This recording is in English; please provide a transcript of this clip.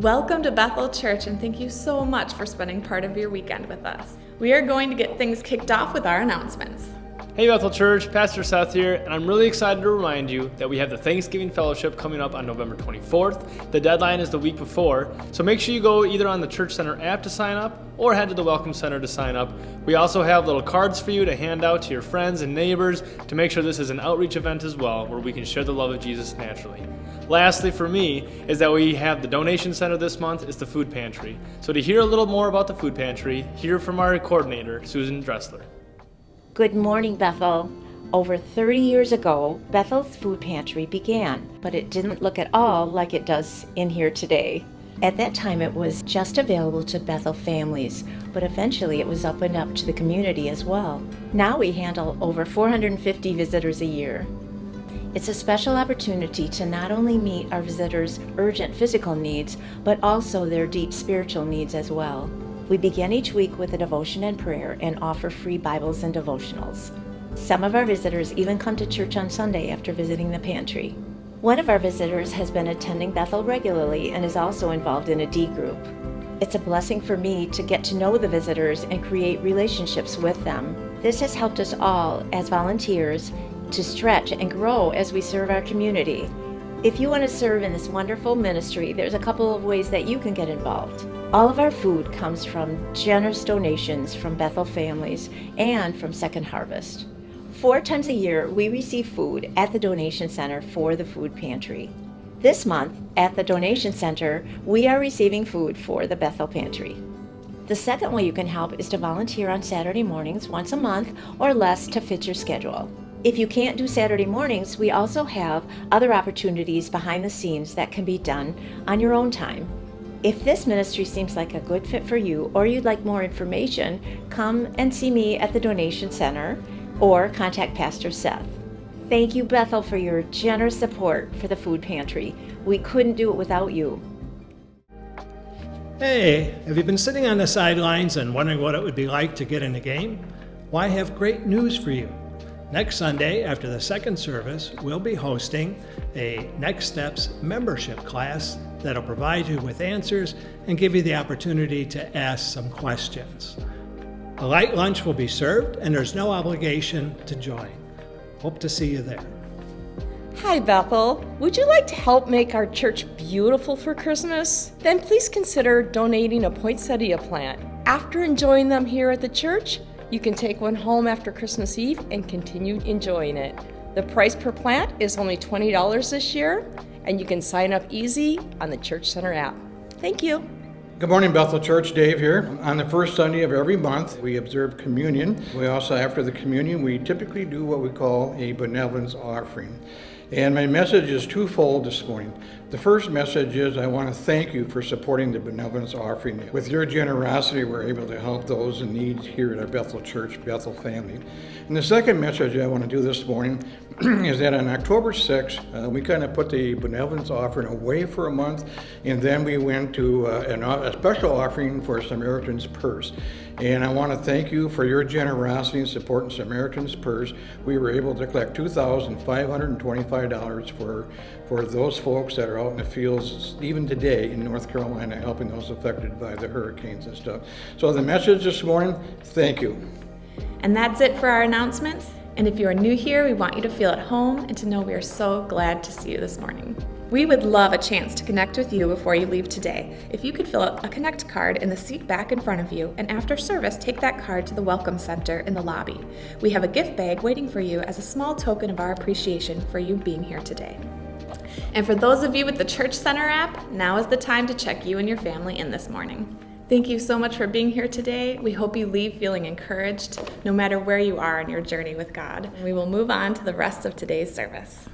Welcome to Bethel Church, and thank you so much for spending part of your weekend with us. We are going to get things kicked off with our announcements. Hey Bethel Church, Pastor Seth here, and I'm really excited to remind you that we have the Thanksgiving Fellowship coming up on November 24th. The deadline is the week before, so make sure you go either on the Church Center app to sign up or head to the Welcome Center to sign up. We also have little cards for you to hand out to your friends and neighbors to make sure this is an outreach event as well, where we can share the love of Jesus naturally. Lastly, for me, is that we have the donation center this month is the food pantry. So to hear a little more about the food pantry, hear from our coordinator, Susan Dressler. Good morning, Bethel. Over 30 years ago, Bethel's food pantry began, but it didn't look at all like it does in here today. At that time, it was just available to Bethel families, but eventually it was opened up to the community as well. Now we handle over 450 visitors a year. It's a special opportunity to not only meet our visitors' urgent physical needs, but also their deep spiritual needs as well. We begin each week with a devotion and prayer and offer free Bibles and devotionals. Some of our visitors even come to church on Sunday after visiting the pantry. One of our visitors has been attending Bethel regularly and is also involved in a D group. It's a blessing for me to get to know the visitors and create relationships with them. This has helped us all as volunteers to stretch and grow as we serve our community. If you want to serve in this wonderful ministry, there's a couple of ways that you can get involved. All of our food comes from generous donations from Bethel families and from Second Harvest. 4 times a year, we receive food at the donation center for the food pantry. This month, at the donation center, we are receiving food for the Bethel pantry. The second way you can help is to volunteer on Saturday mornings once a month or less to fit your schedule. If you can't do Saturday mornings, we also have other opportunities behind the scenes that can be done on your own time. If this ministry seems like a good fit for you or you'd like more information, come and see me at the donation center or contact Pastor Seth. Thank you, Bethel, for your generous support for the food pantry. We couldn't do it without you. Hey, have you been sitting on the sidelines and wondering what it would be like to get in a game? Well, I have great news for you. Next Sunday, after the second service, we'll be hosting a Next Steps membership class that'll provide you with answers and give you the opportunity to ask some questions. A light lunch will be served, and there's no obligation to join. Hope to see you there. Hi, Bethel. Would you like to help make our church beautiful for Christmas? Then please consider donating a poinsettia plant. After enjoying them here at the church, you can take one home after Christmas Eve and continue enjoying it. The price per plant is only $20 this year, and you can sign up easy on the Church Center app. Thank you. Good morning, Bethel Church. Dave here. On the first Sunday of every month, we observe communion. We also, after the communion, we typically do what we call a benevolence offering. And my message is twofold this morning. The first message is I want to thank you for supporting the benevolence offering. With your generosity, we're able to help those in need here at our Bethel Church, Bethel family. And the second message I want to do this morning is that on October 6th, we kind of put the benevolence offering away for a month, and then we went to a special offering for Samaritan's Purse. And I want to thank you for your generosity in supporting Samaritan's Purse. We were able to collect $2,525 for those folks that are out in the fields, even today in North Carolina, helping those affected by the hurricanes and stuff. So the message this morning, thank you. And that's it for our announcements. And if you are new here, we want you to feel at home and to know we are so glad to see you this morning. We would love a chance to connect with you before you leave today. If you could fill out a Connect card in the seat back in front of you, and after service, take that card to the Welcome Center in the lobby. We have a gift bag waiting for you as a small token of our appreciation for you being here today. And for those of you with the Church Center app, now is the time to check you and your family in this morning. Thank you so much for being here today. We hope you leave feeling encouraged no matter where you are in your journey with God. We will move on to the rest of today's service.